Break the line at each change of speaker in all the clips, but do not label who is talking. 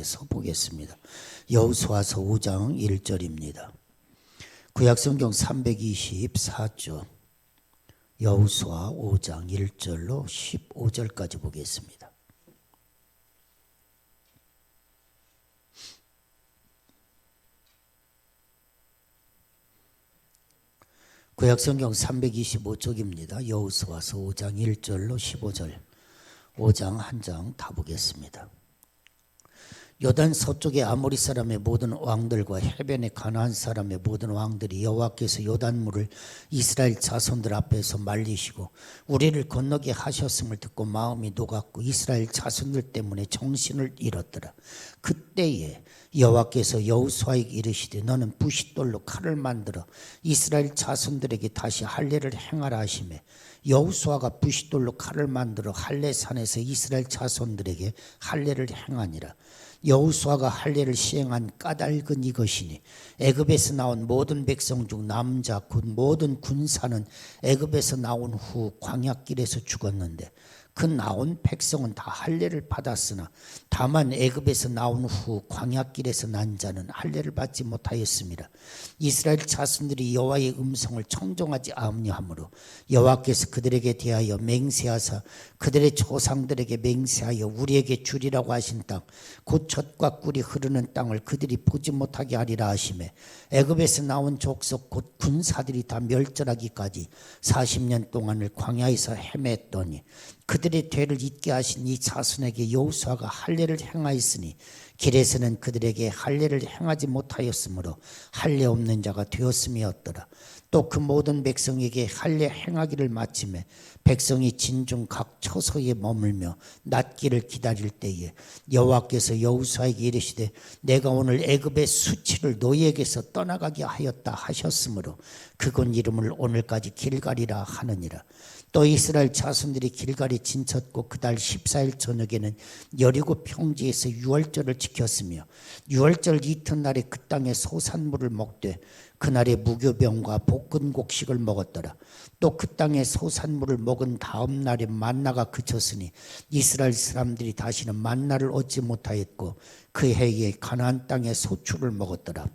대해서 보겠습니다. 여호수아서 5장 1절입니다. 구약성경 324쪽 여호수아 5장 1절로 15절까지 보겠습니다. 구약성경 325쪽입니다. 여호수아서 5장 1절로 15절 5장 한 장 다 보겠습니다. 요단 서쪽의 아모리 사람의 모든 왕들과 해변의 가나안 사람의 모든 왕들이 여호와께서 요단물을 이스라엘 자손들 앞에서 말리시고 우리를 건너게 하셨음을 듣고 마음이 녹았고 이스라엘 자손들 때문에 정신을 잃었더라. 그때에 여호와께서 여호수아에게 이르시되 너는 부싯돌로 칼을 만들어 이스라엘 자손들에게 다시 할례를 행하라 하시매 여호수아가 부싯돌로 칼을 만들어 할례산에서 이스라엘 자손들에게 할례를 행하니라. 여호수아가 할례를 시행한 까닭은 이것이니 애굽에서 나온 모든 백성 중 남자 곧 모든 군사는 애굽에서 나온 후 광야길에서 죽었는데 그 나온 백성은 다 할례를 받았으나 다만 애굽에서 나온 후 광야길에서 난 자는 할례를 받지 못하였습니다. 이스라엘 자손들이 여호와의 음성을 청종하지 아니하므로 여호와께서 그들에게 대하여 맹세하사 그들의 조상들에게 맹세하여 우리에게 주리라고 하신 땅 곧 젖과 꿀이 흐르는 땅을 그들이 보지 못하게 하리라 하시매 애굽에서 나온 족속 곧 군사들이 다 멸절하기까지 40년 동안을 광야에서 헤맸더니 그들의 죄를 잊게 하신 이 자손에게 여호수아가 할례를 행하였으니 길에서는 그들에게 할례를 행하지 못하였으므로 할례 없는 자가 되었음이었더라. 또 그 모든 백성에게 할례 행하기를 마치매 백성이 진중 각 처소에 머물며 낫기를 기다릴 때에 여호와께서 여호수아에게 이르시되 내가 오늘 애굽의 수치를 너희에게서 떠나가게 하였다 하셨으므로 그곳 이름을 오늘까지 길갈이라 하느니라. 또 이스라엘 자손들이 길갈에 진쳤고 그달 14일 저녁에는 여리고 평지에서 유월절을 지켰으며 유월절 이튿날에 그 땅의 소산물을 먹되 그날에 무교병과 볶은 곡식을 먹었더라. 또 그 땅의 소산물을 먹은 다음 날에 만나가 그쳤으니 이스라엘 사람들이 다시는 만나를 얻지 못하였고 그 해에 가나안 땅의 소출을 먹었더라.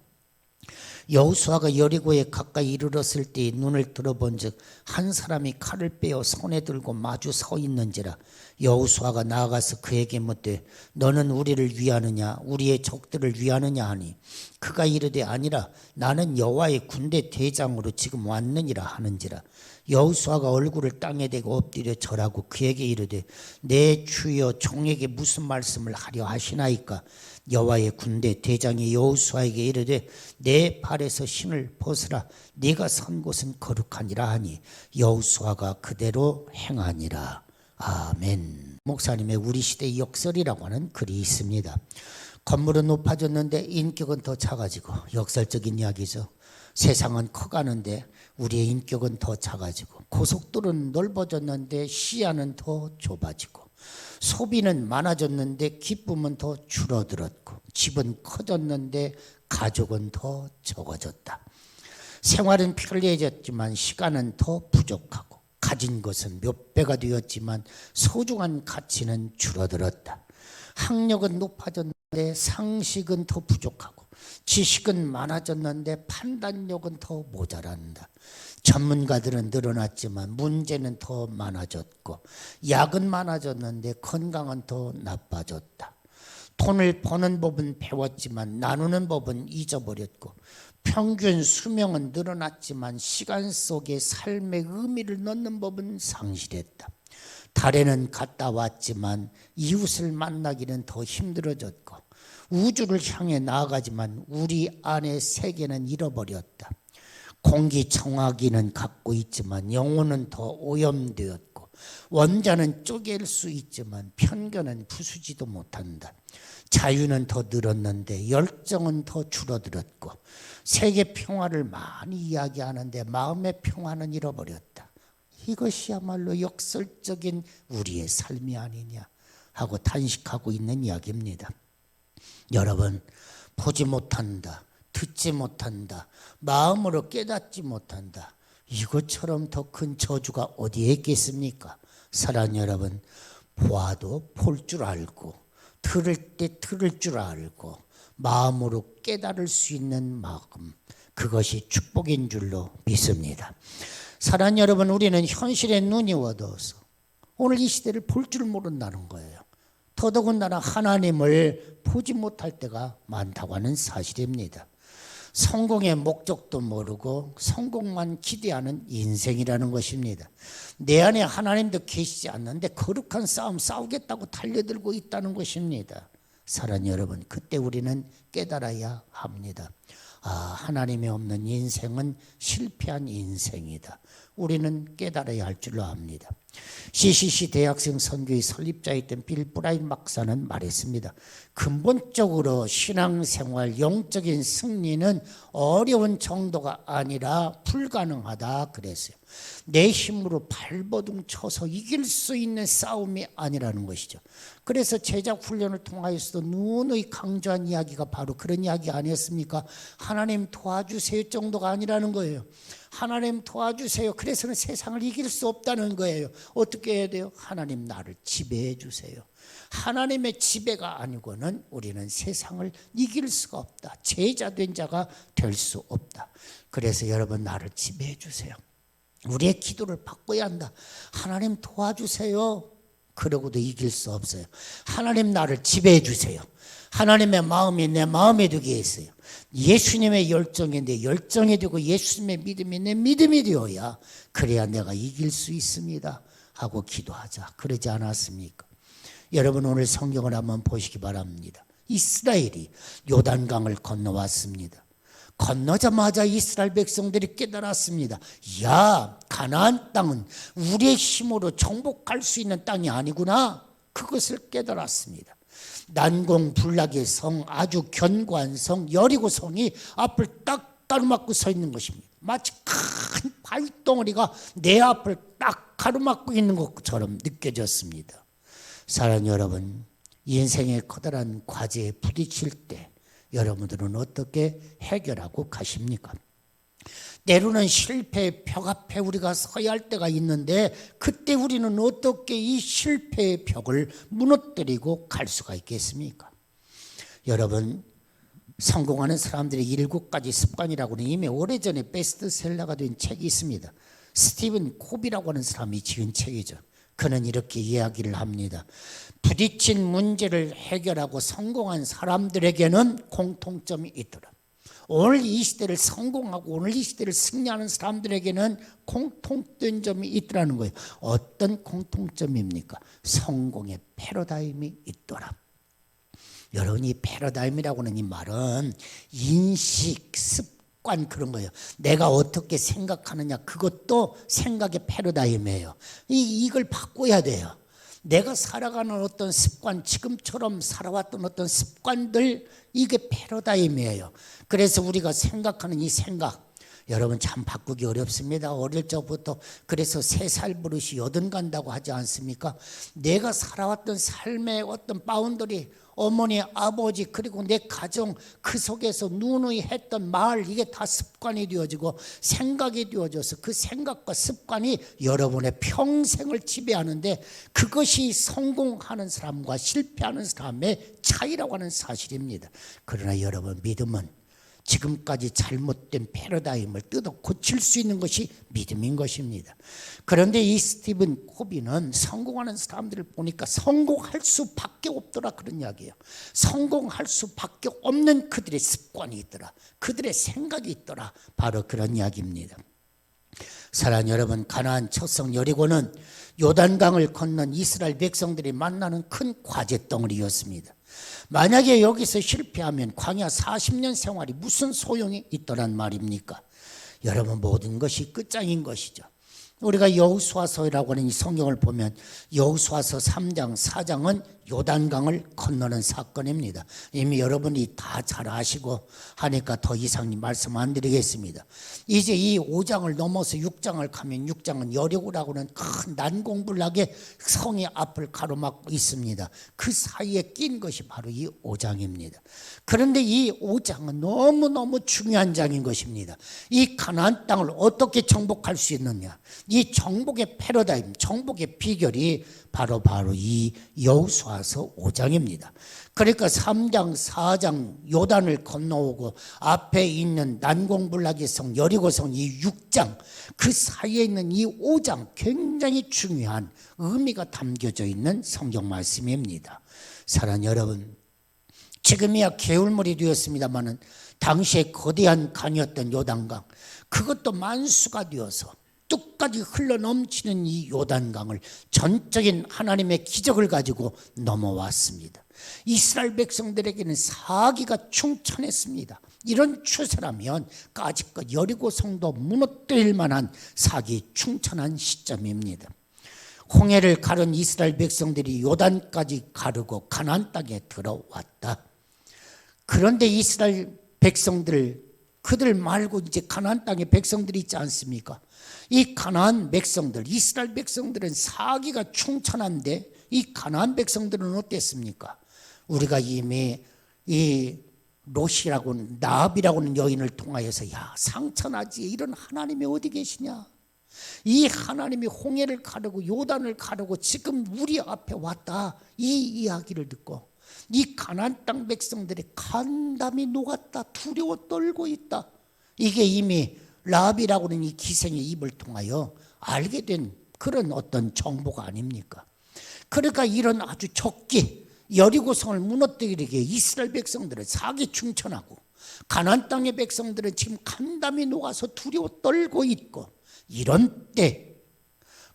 여호수아가 여리고에 가까이 이르렀을 때 눈을 들어본즉 한 사람이 칼을 빼어 손에 들고 마주 서 있는지라. 여호수아가 나아가서 그에게 묻되 너는 우리를 위하느냐 우리의 적들을 위하느냐 하니 그가 이르되 아니라 나는 여호와의 군대 대장으로 지금 왔느니라 하는지라. 여호수아가 얼굴을 땅에 대고 엎드려 절하고 그에게 이르되 내 주여 종에게 무슨 말씀을 하려 하시나이까. 여호와의 군대 대장이 여호수아에게 이르되 내 발에서 신을 벗으라 네가 선 곳은 거룩하니라 하니 여호수아가 그대로 행하니라. 아멘. 목사님의 우리 시대의 역설이라고 하는 글이 있습니다. 건물은 높아졌는데 인격은 더 작아지고 역설적인 이야기죠. 세상은 커가는데 우리의 인격은 더 작아지고 고속도로는 넓어졌는데 시야는 더 좁아지고 소비는 많아졌는데 기쁨은 더 줄어들었고 집은 커졌는데 가족은 더 적어졌다. 생활은 편리해졌지만 시간은 더 부족하고 가진 것은 몇 배가 되었지만 소중한 가치는 줄어들었다. 학력은 높아졌는데 상식은 더 부족하고 지식은 많아졌는데 판단력은 더 모자란다. 전문가들은 늘어났지만 문제는 더 많아졌고 약은 많아졌는데 건강은 더 나빠졌다. 돈을 버는 법은 배웠지만 나누는 법은 잊어버렸고 평균 수명은 늘어났지만 시간 속에 삶의 의미를 넣는 법은 상실했다. 달에는 갔다 왔지만 이웃을 만나기는 더 힘들어졌고 우주를 향해 나아가지만 우리 안의 세계는 잃어버렸다. 공기청하기는 갖고 있지만 영혼은 더 오염되었고 원자는 쪼갤 수 있지만 편견은 부수지도 못한다. 자유는 더 늘었는데 열정은 더 줄어들었고 세계 평화를 많이 이야기하는데 마음의 평화는 잃어버렸다. 이것이야말로 역설적인 우리의 삶이 아니냐 하고 탄식하고 있는 이야기입니다. 여러분, 보지 못한다, 듣지 못한다, 마음으로 깨닫지 못한다, 이것처럼 더 큰 저주가 어디에 있겠습니까? 사랑하는 여러분, 보아도 볼 줄 알고 들을 때 들을 줄 알고 마음으로 깨달을 수 있는 마음, 그것이 축복인 줄로 믿습니다. 사랑하는 여러분, 우리는 현실에 눈이 어두워서 오늘 이 시대를 볼 줄 모른다는 거예요. 더더군다나 하나님을 보지 못할 때가 많다고 하는 사실입니다. 성공의 목적도 모르고 성공만 기대하는 인생이라는 것입니다. 내 안에 하나님도 계시지 않는데 거룩한 싸움 싸우겠다고 달려들고 있다는 것입니다. 사랑하는 여러분, 그때 우리는 깨달아야 합니다. 하나님이 없는 인생은 실패한 인생이다. 우리는 깨달아야 할 줄로 압니다. CCC 대학생 선교의 설립자였던 빌 브라인 박사는 말했습니다. 근본적으로 신앙생활 영적인 승리는 어려운 정도가 아니라 불가능하다 그랬어요. 내 힘으로 발버둥 쳐서 이길 수 있는 싸움이 아니라는 것이죠. 그래서 제작 훈련을 통하여서도 누누이 강조한 이야기가 바로 그런 이야기 아니었습니까? 하나님 도와주세요 정도가 아니라는 거예요. 하나님 도와주세요. 그래서는 세상을 이길 수 없다는 거예요. 어떻게 해야 돼요? 하나님 나를 지배해 주세요. 하나님의 지배가 아니고는 우리는 세상을 이길 수가 없다. 제자된 자가 될 수 없다. 그래서 여러분, 나를 지배해 주세요. 우리의 기도를 바꿔야 한다. 하나님 도와주세요. 그러고도 이길 수 없어요. 하나님 나를 지배해 주세요. 하나님의 마음이 내 마음에 되게 했어요. 예수님의 열정이 내 열정이 되고 예수님의 믿음이 내 믿음이 되어야 그래야 내가 이길 수 있습니다 하고 기도하자. 그러지 않았습니까? 여러분, 오늘 성경을 한번 보시기 바랍니다. 이스라엘이 요단강을 건너왔습니다. 건너자마자 이스라엘 백성들이 깨달았습니다. 야, 가나안 땅은 우리의 힘으로 정복할 수 있는 땅이 아니구나. 그것을 깨달았습니다. 난공불락의 성, 아주 견고한 성 여리고성이 앞을 딱 가로막고 서 있는 것입니다. 마치 큰 발덩어리가 내 앞을 딱 가로막고 있는 것처럼 느껴졌습니다. 사랑하는 여러분, 인생의 커다란 과제에 부딪힐 때 여러분들은 어떻게 해결하고 가십니까? 때로는 실패의 벽 앞에 우리가 서야 할 때가 있는데 그때 우리는 어떻게 이 실패의 벽을 무너뜨리고 갈 수가 있겠습니까? 여러분, 성공하는 사람들의 7가지 습관이라고는 이미 오래전에 베스트셀러가 된 책이 있습니다. 스티븐 코비라고 하는 사람이 지은 책이죠. 그는 이렇게 이야기를 합니다. 부딪힌 문제를 해결하고 성공한 사람들에게는 공통점이 있더라. 오늘 이 시대를 성공하고 오늘 이 시대를 승리하는 사람들에게는 공통된 점이 있더라는 거예요. 어떤 공통점입니까? 성공의 패러다임이 있더라. 여러분, 이 패러다임이라고 하는 이 말은 인식, 습관 그런 거예요. 내가 어떻게 생각하느냐, 그것도 생각의 패러다임이에요. 이걸 바꿔야 돼요. 내가 살아가는 어떤 습관, 지금처럼 살아왔던 어떤 습관들, 이게 패러다임이에요. 그래서 우리가 생각하는 이 생각, 여러분 참 바꾸기 어렵습니다. 어릴 적부터 그래서 3살 버릇이 80 간다고 하지 않습니까? 내가 살아왔던 삶의 어떤 바운더리, 어머니, 아버지, 그리고 내 가정, 그 속에서 누누이 했던 말, 이게 다 습관이 되어지고 생각이 되어져서 그 생각과 습관이 여러분의 평생을 지배하는데 그것이 성공하는 사람과 실패하는 사람의 차이라고 하는 사실입니다. 그러나 여러분, 믿음은 지금까지 잘못된 패러다임을 뜯어 고칠 수 있는 것이 믿음인 것입니다. 그런데 이 스티븐 코비는 성공하는 사람들을 보니까 성공할 수밖에 없더라, 그런 이야기예요. 성공할 수밖에 없는 그들의 습관이 있더라, 그들의 생각이 있더라, 바로 그런 이야기입니다. 사랑하는 여러분, 가나안 첫성 여리고는 요단강을 건넌 이스라엘 백성들이 만나는 큰 과제 덩어리였습니다. 만약에 여기서 실패하면 광야 40년 생활이 무슨 소용이 있더란 말입니까? 여러분, 모든 것이 끝장인 것이죠. 우리가 여호수아서라고 하는 이 성경을 보면 여호수아서 3장, 4장은 요단강을 건너는 사건입니다. 이미 여러분이 다 잘 아시고 하니까 더 이상 말씀 안 드리겠습니다. 이제 이 5장을 넘어서 6장을 가면 6장은 여리고라고 하는 큰 난공불락의 성의 앞을 가로막고 있습니다. 그 사이에 낀 것이 바로 이 5장입니다. 그런데 이 5장은 너무너무 중요한 장인 것입니다. 이 가나안 땅을 어떻게 정복할 수 있느냐, 이 이 정복의 패러다임, 정복의 비결이 바로 이 여호수아서 5장입니다. 그러니까 3장, 4장 요단을 건너오고 앞에 있는 난공불락의 성 여리고성 이 6장, 그 사이에 있는 이 5장, 굉장히 중요한 의미가 담겨져 있는 성경 말씀입니다. 사랑하는 여러분, 지금이야 개울물이 되었습니다마는 당시에 거대한 강이었던 요단강, 그것도 만수가 되어서 뚝까지 흘러넘치는 이 요단강을 전적인 하나님의 기적을 가지고 넘어왔습니다. 이스라엘 백성들에게는 사기가 충천했습니다. 이런 추세라면 까짓것 여리고성도 무너뜨릴 만한 사기 충천한 시점입니다. 홍해를 가른 이스라엘 백성들이 요단까지 가르고 가나안 땅에 들어왔다. 그런데 이스라엘 백성들, 그들 말고 이제 가나안 땅에 백성들이 있지 않습니까? 이 가나안 백성들, 이스라엘 백성들은 사기가 충천한데 이 가나안 백성들은 어땠습니까? 우리가 이미 이 롯이라고는, 나압이라고는 여인을 통하여서 야, 상천하지, 이런 하나님이 어디 계시냐? 이 하나님이 홍해를 가르고 요단을 가르고 지금 우리 앞에 왔다, 이 이야기를 듣고 이 가나안 땅 백성들의 간담이 녹았다, 두려워 떨고 있다. 이게 이미 라합이라고는 이 기생의 입을 통하여 알게 된 그런 어떤 정보가 아닙니까? 그러니까 이런 아주 적기, 여리고성을 무너뜨리게 이스라엘 백성들은 사기 충천하고 가나안 땅의 백성들은 지금 간담이 녹아서 두려워 떨고 있고, 이런 때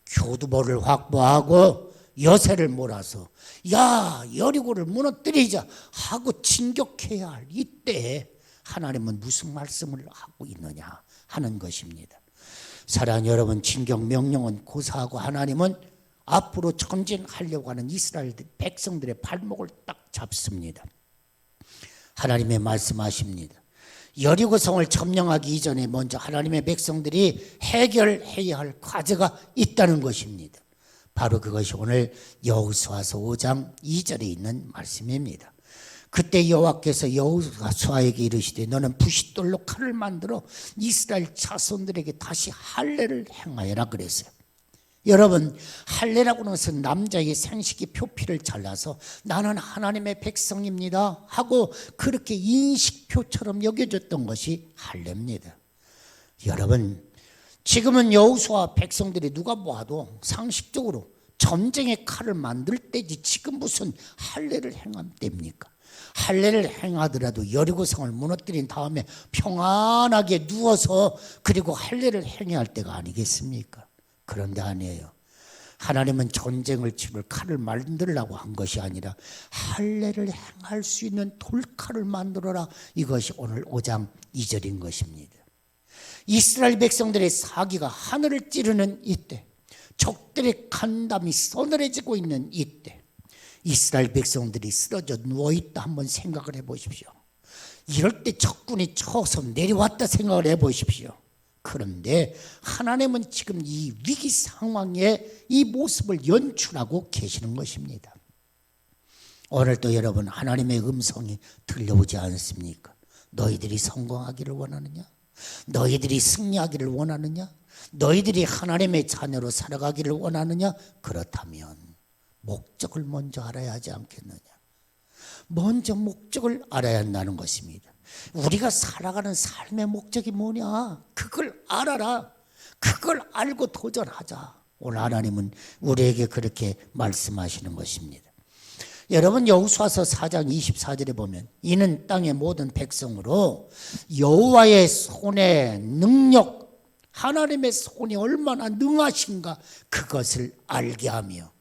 교두보를 확보하고 여세를 몰아서 야, 여리고를 무너뜨리자 하고 진격해야 할 이때에 하나님은 무슨 말씀을 하고 있느냐 하는 것입니다. 사랑하는 여러분, 진격 명령은 고사하고 하나님은 앞으로 전진하려고 하는 이스라엘 백성들의 발목을 딱 잡습니다. 하나님의 말씀하십니다. 여리고성을 점령하기 이전에 먼저 하나님의 백성들이 해결해야 할 과제가 있다는 것입니다. 바로 그것이 오늘 여호수아서 5장 2절에 있는 말씀입니다. 그때 여호와께서 여호수아에게 이르시되 너는 부싯돌로 칼을 만들어 이스라엘 자손들에게 다시 할례를 행하여라 그랬어요. 여러분, 할례라고 하는 것은 남자의 생식기 표피를 잘라서 나는 하나님의 백성입니다 하고 그렇게 인식표처럼 여겨졌던 것이 할례입니다. 여러분, 지금은 여호수아 백성들이 누가 보아도 상식적으로 전쟁의 칼을 만들 때지 지금 무슨 할례를 행하면 됩니까? 할례를 행하더라도 여리고성을 무너뜨린 다음에 평안하게 누워서 그리고 할례를 행해야 할 때가 아니겠습니까? 그런데 아니에요. 하나님은 전쟁을 치를 칼을 만들려고 한 것이 아니라 할례를 행할 수 있는 돌칼을 만들어라, 이것이 오늘 5장 2절인 것입니다. 이스라엘 백성들의 사기가 하늘을 찌르는 이때, 적들의 간담이 서늘해지고 있는 이때 이스라엘 백성들이 쓰러져 누워있다 한번 생각을 해보십시오. 이럴 때 적군이 쳐서 내려왔다 생각을 해보십시오. 그런데 하나님은 지금 이 위기 상황에 이 모습을 연출하고 계시는 것입니다. 오늘도 여러분, 하나님의 음성이 들려오지 않습니까? 너희들이 성공하기를 원하느냐? 너희들이 승리하기를 원하느냐? 너희들이 하나님의 자녀로 살아가기를 원하느냐? 그렇다면 목적을 먼저 알아야 하지 않겠느냐? 먼저 목적을 알아야 한다는 것입니다. 우리가 살아가는 삶의 목적이 뭐냐? 그걸 알아라. 그걸 알고 도전하자. 오늘 하나님은 우리에게 그렇게 말씀하시는 것입니다. 여러분, 여호수아서 4장 24절에 보면 이는 땅의 모든 백성으로 여호와의 손의 능력, 하나님의 손이 얼마나 능하신가 그것을 알게 하며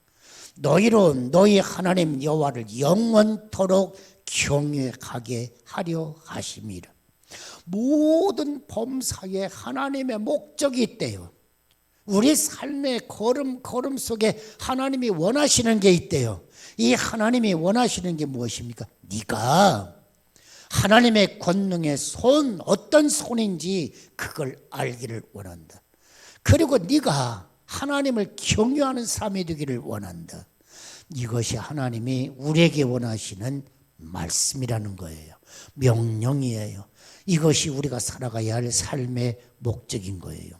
너희로 너희 하나님 여호와를 영원토록 경외하게 하려 하심이라. 모든 범사에 하나님의 목적이 있대요. 우리 삶의 걸음 속에 하나님이 원하시는 게 있대요. 이 하나님이 원하시는 게 무엇입니까? 네가 하나님의 권능의 손, 어떤 손인지 그걸 알기를 원한다. 그리고 네가 하나님을 경외하는 삶이 되기를 원한다. 이것이 하나님이 우리에게 원하시는 말씀이라는 거예요. 명령이에요. 이것이 우리가 살아가야 할 삶의 목적인 거예요.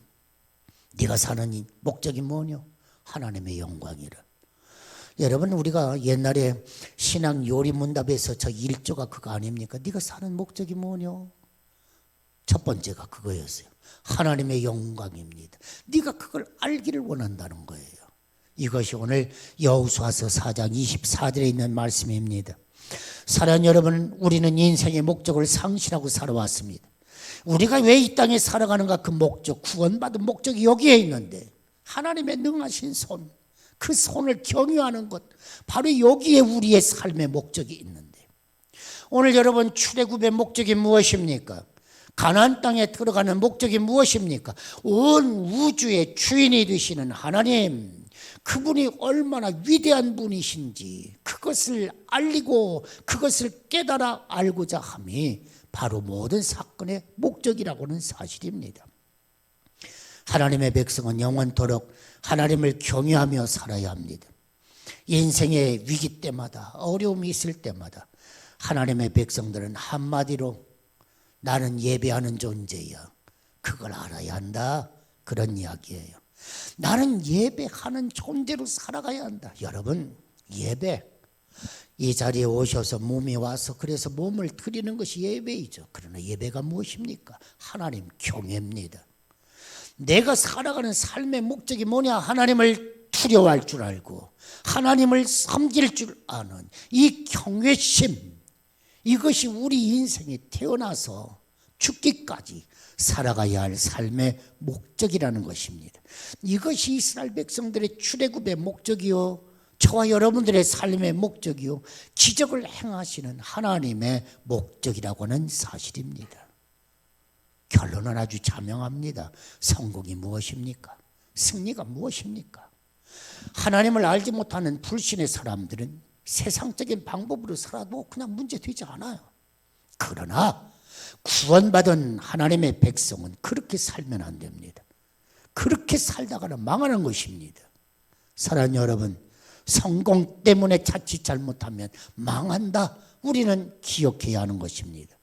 네가 사는 이 목적이 뭐냐? 하나님의 영광이라. 여러분, 우리가 옛날에 신앙 요리문답에서 저 1조가 그거 아닙니까? 네가 사는 목적이 뭐냐? 첫 번째가 그거였어요. 하나님의 영광입니다. 네가 그걸 알기를 원한다는 거예요. 이것이 오늘 여호수아서 4장 24절에 있는 말씀입니다. 사랑하는 여러분, 우리는 인생의 목적을 상실하고 살아왔습니다. 우리가 왜 이 땅에 살아가는가? 그 목적, 구원받은 목적이 여기에 있는데 하나님의 능하신 손, 그 손을 경유하는 것, 바로 여기에 우리의 삶의 목적이 있는데, 오늘 여러분 출애굽의 목적이 무엇입니까? 가나안 땅에 들어가는 목적이 무엇입니까? 온 우주의 주인이 되시는 하나님, 그분이 얼마나 위대한 분이신지 그것을 알리고 그것을 깨달아 알고자 함이 바로 모든 사건의 목적이라고는 사실입니다. 하나님의 백성은 영원토록 하나님을 경외하며 살아야 합니다. 인생의 위기 때마다, 어려움이 있을 때마다 하나님의 백성들은 한마디로 나는 예배하는 존재야, 그걸 알아야 한다, 그런 이야기예요. 나는 예배하는 존재로 살아가야 한다. 여러분, 예배, 이 자리에 오셔서 몸이 와서 그래서 몸을 드리는 것이 예배이죠. 그러나 예배가 무엇입니까? 하나님 경외입니다. 내가 살아가는 삶의 목적이 뭐냐? 하나님을 두려워할 줄 알고 하나님을 섬길 줄 아는 이 경외심, 이것이 우리 인생에 태어나서 죽기까지 살아가야 할 삶의 목적이라는 것입니다. 이것이 이스라엘 백성들의 출애굽의 목적이요, 저와 여러분들의 삶의 목적이요, 기적을 행하시는 하나님의 목적이라고 하는 사실입니다. 결론은 아주 자명합니다. 성공이 무엇입니까? 승리가 무엇입니까? 하나님을 알지 못하는 불신의 사람들은 세상적인 방법으로 살아도 그냥 문제되지 않아요. 그러나 구원받은 하나님의 백성은 그렇게 살면 안 됩니다. 그렇게 살다가는 망하는 것입니다. 사랑하는 여러분, 성공 때문에 자칫 잘못하면 망한다, 우리는 기억해야 하는 것입니다.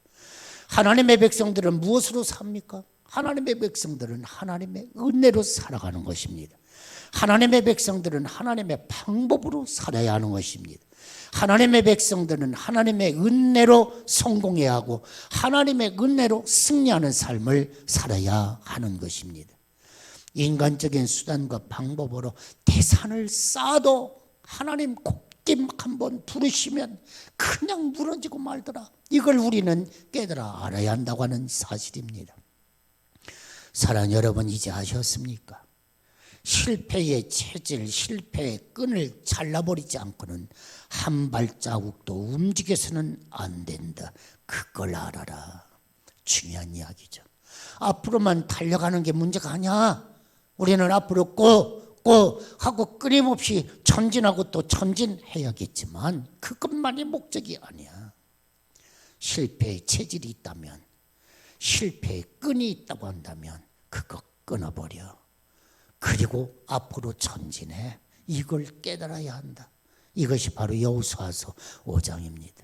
하나님의 백성들은 무엇으로 삽니까? 하나님의 백성들은 하나님의 은혜로 살아가는 것입니다. 하나님의 백성들은 하나님의 방법으로 살아야 하는 것입니다. 하나님의 백성들은 하나님의 은혜로 성공해야 하고 하나님의 은혜로 승리하는 삶을 살아야 하는 것입니다. 인간적인 수단과 방법으로 대산을 쌓아도 하나님 곱게 한번 부르시면 그냥 무너지고 말더라. 이걸 우리는 깨달아 알아야 한다고 하는 사실입니다. 사랑하는 여러분, 이제 아셨습니까? 실패의 체질, 실패의 끈을 잘라버리지 않고는 한 발자국도 움직여서는 안 된다. 그걸 알아라. 중요한 이야기죠. 앞으로만 달려가는 게 문제가 아니야. 우리는 앞으로 꼭 하고 끊임없이 전진하고 또 전진해야겠지만 그것만이 목적이 아니야. 실패의 체질이 있다면, 실패의 끈이 있다고 한다면 그거 끊어버려. 그리고 앞으로 전진해. 이걸 깨달아야 한다. 이것이 바로 여호수아서 5장입니다.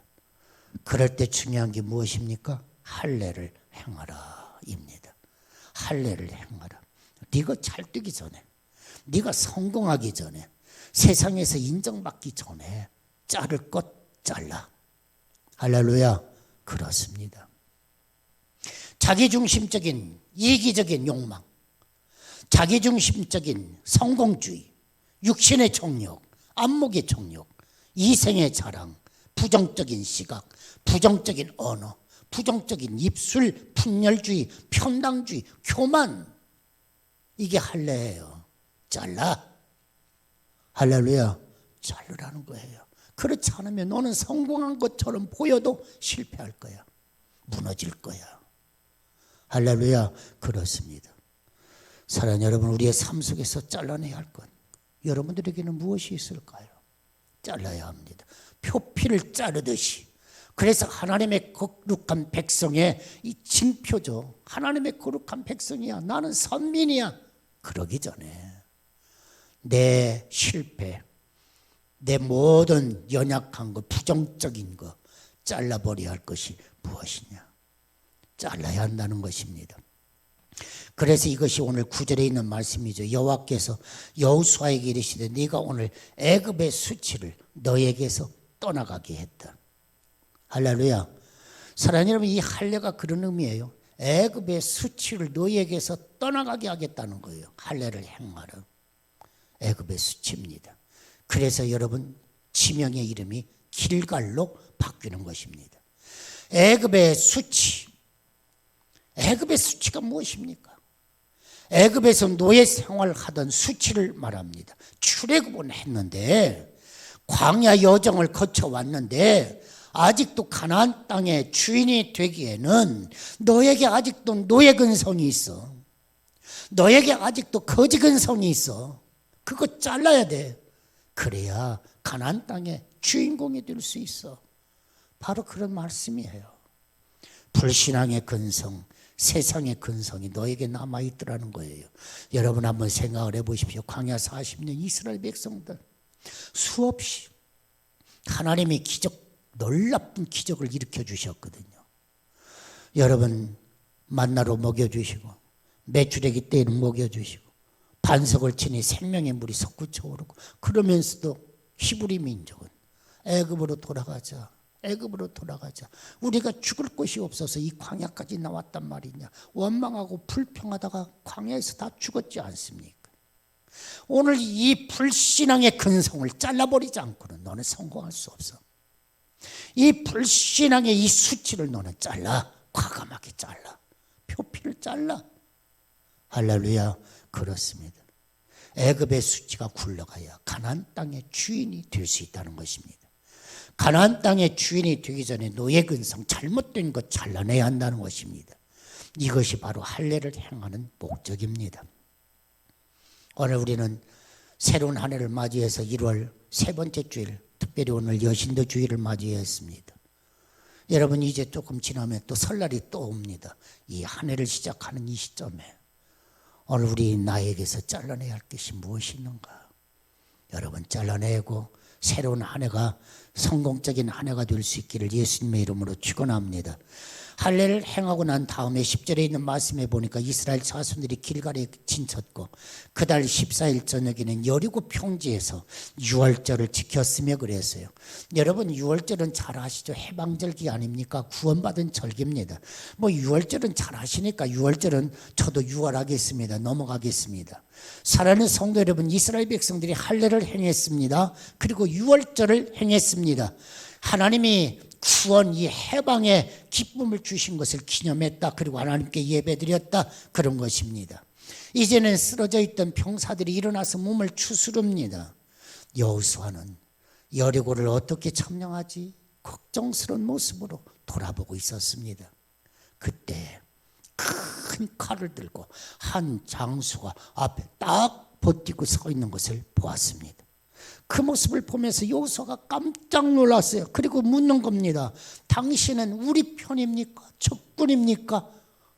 그럴 때 중요한 게 무엇입니까? 할례를 행하라 입니다. 할례를 행하라. 네가 잘 되기 전에, 네가 성공하기 전에, 세상에서 인정받기 전에 자를 것 잘라. 할렐루야. 그렇습니다. 자기중심적인 이기적인 욕망, 자기중심적인 성공주의, 육신의 정욕, 안목의 정욕, 이생의 자랑, 부정적인 시각, 부정적인 언어, 부정적인 입술, 분열주의, 편당주의, 교만, 이게 할례예요. 잘라. 할렐루야. 자르라는 거예요. 그렇지 않으면 너는 성공한 것처럼 보여도 실패할 거야. 무너질 거야. 할렐루야. 그렇습니다. 사랑하는 여러분, 우리의 삶 속에서 잘라내야 할 것, 여러분들에게는 무엇이 있을까요? 잘라야 합니다. 표피를 자르듯이. 그래서 하나님의 거룩한 백성의 이 징표죠. 하나님의 거룩한 백성이야, 나는 선민이야, 그러기 전에 내 실패, 내 모든 연약한 것, 부정적인 것 잘라버려야 할 것이 무엇이냐? 잘라야 한다는 것입니다. 그래서 이것이 오늘 9절에 있는 말씀이죠. 여호와께서 여호수아에게 이르시되 네가 오늘 애굽의 수치를 너에게서 떠나가게 했다. 할렐루야. 사랑하는 여러분, 이 할례가 그런 의미예요. 애굽의 수치를 너에게서 떠나가게 하겠다는 거예요. 할례를 행하라. 애굽의 수치입니다. 그래서 여러분, 지명의 이름이 길갈로 바뀌는 것입니다. 애굽의 수치. 애굽의 수치가 무엇입니까? 애굽에서 노예 생활을 하던 수치를 말합니다. 출애굽은 했는데, 광야 여정을 거쳐왔는데 아직도 가나안 땅의 주인이 되기에는 너에게 아직도 노예 근성이 있어. 너에게 아직도 거지 근성이 있어. 그거 잘라야 돼. 그래야 가나안 땅의 주인공이 될 수 있어. 바로 그런 말씀이에요. 불신앙의 근성, 세상의 근성이 너에게 남아있더라는 거예요. 여러분 한번 생각을 해보십시오. 광야 40년 이스라엘 백성들 수없이 하나님이 기적, 놀랍은 기적을 일으켜 주셨거든요. 여러분 만나로 먹여주시고 메추라기 때에는 먹여주시고 반석을 치니 생명의 물이 솟구쳐 오르고, 그러면서도 히브리 민족은 애굽으로 돌아가자, 애굽으로 돌아가자, 우리가 죽을 곳이 없어서 이 광야까지 나왔단 말이냐, 원망하고 불평하다가 광야에서 다 죽었지 않습니까? 오늘 이 불신앙의 근성을 잘라버리지 않고는 너는 성공할 수 없어. 이 불신앙의 이 수치를 너는 잘라. 과감하게 잘라. 표피를 잘라. 할렐루야. 그렇습니다. 애굽의 수치가 굴러가야 가나안 땅의 주인이 될 수 있다는 것입니다. 가나안 땅의 주인이 되기 전에 노예 근성, 잘못된 것 잘라내야 한다는 것입니다. 이것이 바로 할례를 행하는 목적입니다. 오늘 우리는 새로운 한 해를 맞이해서 1월 세 번째 주일, 특별히 오늘 여신도 주일을 맞이했습니다. 여러분 이제 조금 지나면 또 설날이 또 옵니다. 이 한 해를 시작하는 이 시점에 오늘 우리 나에게서 잘라내야 할 것이 무엇이 있는가? 여러분 잘라내고 새로운 한 해가 성공적인 한 해가 될 수 있기를 예수님의 이름으로 축원합니다. 할례를 행하고 난 다음에 10절에 있는 말씀에 보니까 이스라엘 자손들이 길갈에 진쳤고 그달 14일 저녁에는 여리고 평지에서 유월절을 지켰으며 그랬어요. 여러분 유월절은 잘 아시죠? 해방절기 아닙니까? 구원받은 절기입니다. 뭐 유월절은 잘 아시니까 유월절은 저도 유월하겠습니다. 넘어가겠습니다. 사랑하는 성도 여러분, 이스라엘 백성들이 할례를 행했습니다. 그리고 유월절을 행했습니다. 하나님이 구원, 이 해방의 기쁨을 주신 것을 기념했다. 그리고 하나님께 예배드렸다. 그런 것입니다. 이제는 쓰러져 있던 병사들이 일어나서 몸을 추스릅니다. 여호수아는 여리고를 어떻게 점령하지? 걱정스러운 모습으로 돌아보고 있었습니다. 그때 큰 칼을 들고 한 장수가 앞에 딱 버티고 서 있는 것을 보았습니다. 그 모습을 보면서 여호수아가 깜짝 놀랐어요. 그리고 묻는 겁니다. 당신은 우리 편입니까? 적군입니까?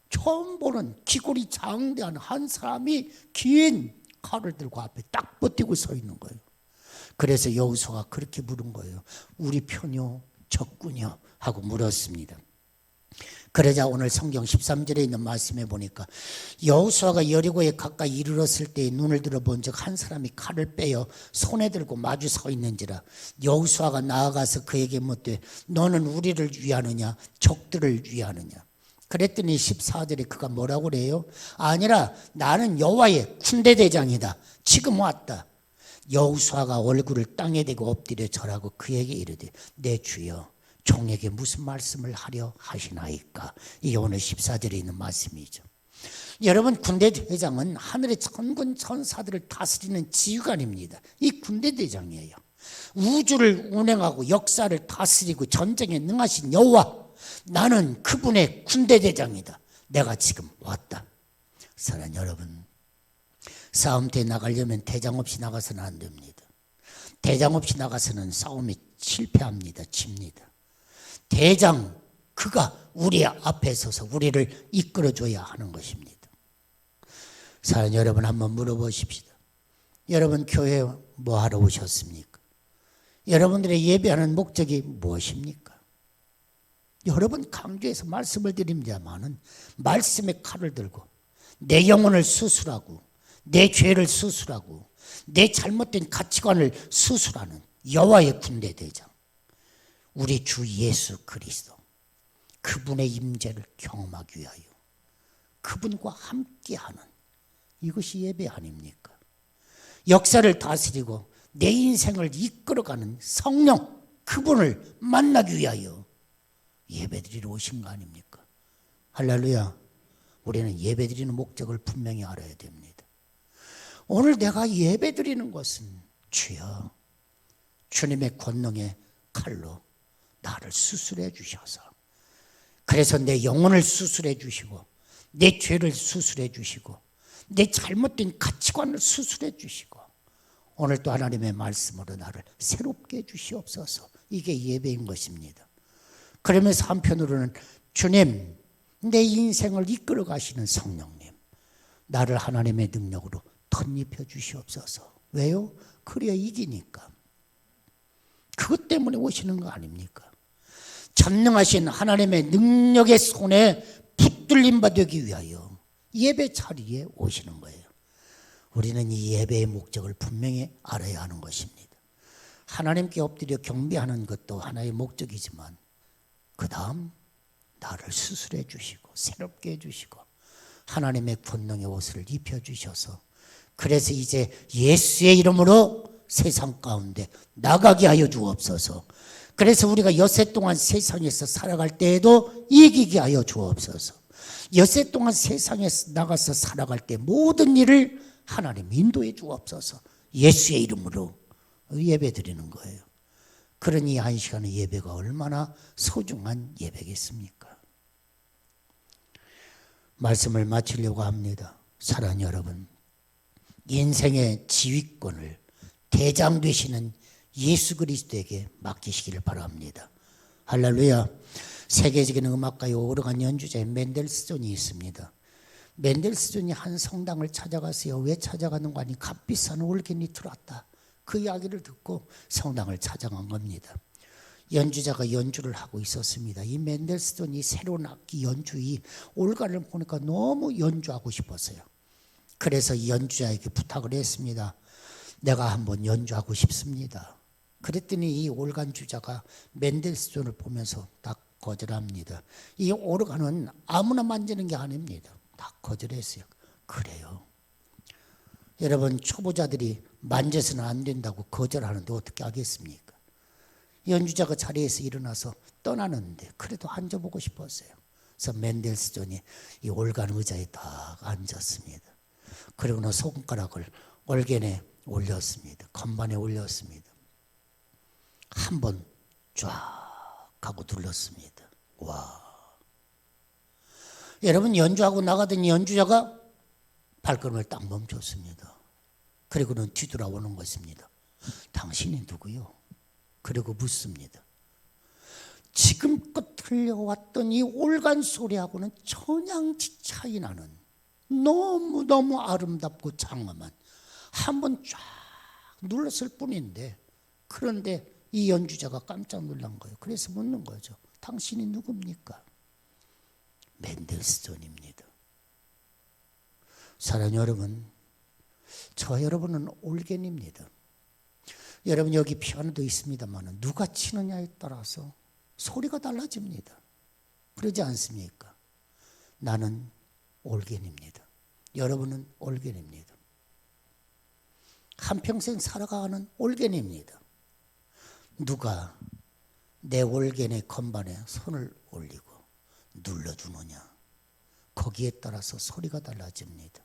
처음 보는 기골이 장대한 한 사람이 긴 칼을 들고 앞에 딱 버티고 서 있는 거예요. 그래서 여호수아가 그렇게 물은 거예요. 우리 편이요? 적군이요? 하고 물었습니다. 그러자 오늘 성경 13절에 있는 말씀에 보니까 여호수아가 여리고에 가까이 이르렀을 때에 눈을 들어본 적 한 사람이 칼을 빼어 손에 들고 마주 서 있는지라. 여호수아가 나아가서 그에게 묻되 너는 우리를 위하느냐 적들을 위하느냐. 그랬더니 14절에 그가 뭐라고 그래요? 아니라 나는 여호와의 군대대장이다. 지금 왔다. 여호수아가 얼굴을 땅에 대고 엎드려 절하고 그에게 이르되 내 주여 종에게 무슨 말씀을 하려 하시나이까. 이게 오늘 14절에 있는 말씀이죠. 여러분 군대대장은 하늘의 천군 천사들을 다스리는 지휘관입니다. 이 군대대장이에요. 우주를 운행하고 역사를 다스리고 전쟁에 능하신 여호와, 나는 그분의 군대대장이다. 내가 지금 왔다. 사랑하는 여러분, 싸움터에 나가려면 대장 없이 나가서는 안 됩니다. 대장 없이 나가서는 싸움이 실패합니다. 집니다. 대장, 그가 우리 앞에 서서 우리를 이끌어줘야 하는 것입니다. 사랑하는 여러분, 한번 물어보십시다. 여러분 교회에 뭐 하러 오셨습니까? 여러분들의 예배하는 목적이 무엇입니까? 여러분 강조해서 말씀을 드립니다마는 말씀의 칼을 들고 내 영혼을 수술하고 내 죄를 수술하고 내 잘못된 가치관을 수술하는 여호와의 군대 대장, 우리 주 예수 그리스도, 그분의 임재를 경험하기 위하여 그분과 함께하는 이것이 예배 아닙니까? 역사를 다스리고 내 인생을 이끌어가는 성령, 그분을 만나기 위하여 예배드리러 오신 거 아닙니까? 할렐루야. 우리는 예배드리는 목적을 분명히 알아야 됩니다. 오늘 내가 예배드리는 것은 주여, 주님의 권능의 칼로 나를 수술해 주셔서, 그래서 내 영혼을 수술해 주시고 내 죄를 수술해 주시고 내 잘못된 가치관을 수술해 주시고 오늘 또 하나님의 말씀으로 나를 새롭게 해주시옵소서. 이게 예배인 것입니다. 그러면서 한편으로는 주님, 내 인생을 이끌어 가시는 성령님, 나를 하나님의 능력으로 덧입혀 주시옵소서. 왜요? 그래야 이기니까. 그것 때문에 오시는 거 아닙니까? 전능하신 하나님의 능력의 손에 붙들림 받기 위하여 예배 자리에 오시는 거예요. 우리는 이 예배의 목적을 분명히 알아야 하는 것입니다. 하나님께 엎드려 경배하는 것도 하나의 목적이지만 그 다음 나를 수술해 주시고 새롭게 해주시고 하나님의 권능의 옷을 입혀주셔서, 그래서 이제 예수의 이름으로 세상 가운데 나가게 하여 주옵소서. 그래서 우리가 엿새 동안 세상에서 살아갈 때에도 이기게 하여 주옵소서. 엿새 동안 세상에서 나가서 살아갈 때 모든 일을 하나님 인도해 주옵소서. 예수의 이름으로 예배 드리는 거예요. 그러니 한 시간의 예배가 얼마나 소중한 예배겠습니까? 말씀을 마치려고 합니다. 사랑하는 여러분, 인생의 지휘권을 대장 되시는 예수 그리스도에게 맡기시기를 바랍니다. 할렐루야. 세계적인 음악가요 오르간 연주자의 멘델스존이 있습니다. 멘델스존이 한 성당을 찾아갔어요. 왜 찾아가는 거 아니? 값비싼 올겐이 들어왔다. 그 이야기를 듣고 성당을 찾아간 겁니다. 연주자가 연주를 하고 있었습니다. 이 멘델스존이 새로운 악기 연주, 이 올간을 보니까 너무 연주하고 싶었어요. 그래서 이 연주자에게 부탁을 했습니다. 내가 한번 연주하고 싶습니다. 그랬더니 이 올간 주자가 멘델스존을 보면서 딱 거절합니다. 이 오르간은 아무나 만지는 게 아닙니다. 다 거절했어요. 그래요. 여러분, 초보자들이 만져서는 안 된다고 거절하는데 어떻게 하겠습니까? 연주자가 자리에서 일어나서 떠나는데 그래도 앉아보고 싶었어요. 그래서 멘델스존이 이 올간 의자에 딱 앉았습니다. 그리고는 손가락을 올겐에 올렸습니다. 건반에 올렸습니다. 한번 쫙 하고 눌렀습니다. 와. 여러분, 연주하고 나가던 연주자가 발걸음을 딱 멈췄습니다. 그리고는 뒤돌아오는 것입니다. 당신이 누구요? 그리고 묻습니다. 지금껏 들려왔던 이 올간 소리하고는 천양지 차이 나는 너무너무 아름답고 장엄한, 한번 쫙 눌렀을 뿐인데, 그런데 이 연주자가 깜짝 놀란 거예요. 그래서 묻는 거죠. 당신이 누굽니까? 멘델스존입니다. 사랑하는 여러분, 저 여러분은 올겐입니다. 여러분, 여기 피아노도 있습니다만 누가 치느냐에 따라서 소리가 달라집니다. 그러지 않습니까? 나는 올겐입니다. 여러분은 올겐입니다. 한평생 살아가는 올겐입니다. 누가 내 올겐의 건반에 손을 올리고 눌러주느냐, 거기에 따라서 소리가 달라집니다.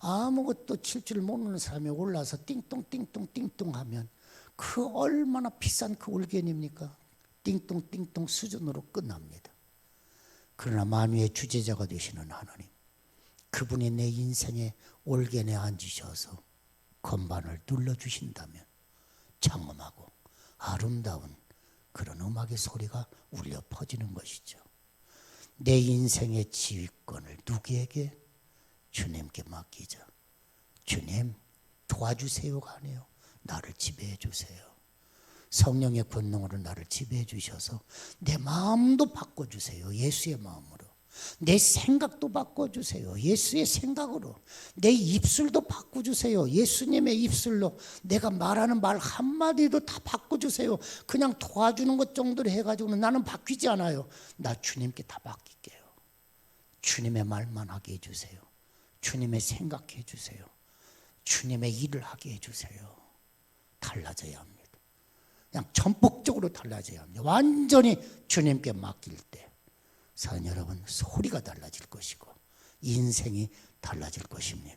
아무것도 칠 줄 모르는 사람이 올라서 띵동 띵동 띵동 하면 그 얼마나 비싼 그 올겐입니까? 띵동 띵동 수준으로 끝납니다. 그러나 만유의 주제자가 되시는 하나님, 그분이 내 인생의 올겐에 앉으셔서 건반을 눌러주신다면 장엄하고 아름다운 그런 음악의 소리가 울려 퍼지는 것이죠. 내 인생의 지휘권을 누구에게? 주님께 맡기자. 주님, 도와주세요가 아니에요. 나를 지배해 주세요. 성령의 권능으로 나를 지배해 주셔서 내 마음도 바꿔주세요. 예수의 마음으로. 내 생각도 바꿔주세요. 예수의 생각으로. 내 입술도 바꿔주세요. 예수님의 입술로. 내가 말하는 말 한마디도 다 바꿔주세요. 그냥 도와주는 것 정도로 해가지고는 나는 바뀌지 않아요. 나 주님께 다 맡길게요. 주님의 말만 하게 해주세요. 주님의 생각해 주세요. 주님의 일을 하게 해주세요. 달라져야 합니다. 그냥 전폭적으로 달라져야 합니다. 완전히 주님께 맡길 때 사랑 여러분, 소리가 달라질 것이고 인생이 달라질 것입니다.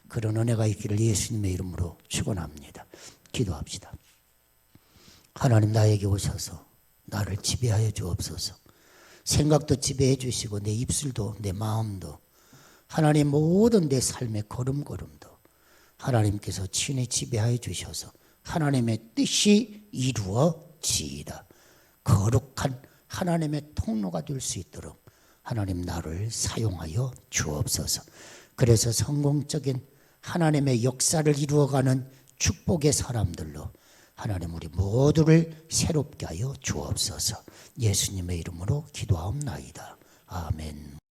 그런 은혜가 있기를 예수님의 이름으로 축원합니다. 기도합시다. 하나님, 나에게 오셔서 나를 지배하여 주옵소서. 생각도 지배해 주시고 내 입술도 내 마음도 하나님 모든 내 삶의 걸음걸음도 하나님께서 친히 지배하여 주셔서 하나님의 뜻이 이루어지이다. 거룩한 하나님의 통로가 될 수 있도록 하나님 나를 사용하여 주옵소서. 그래서 성공적인 하나님의 역사를 이루어가는 축복의 사람들로 하나님 우리 모두를 새롭게 하여 주옵소서. 예수님의 이름으로 기도하옵나이다. 아멘.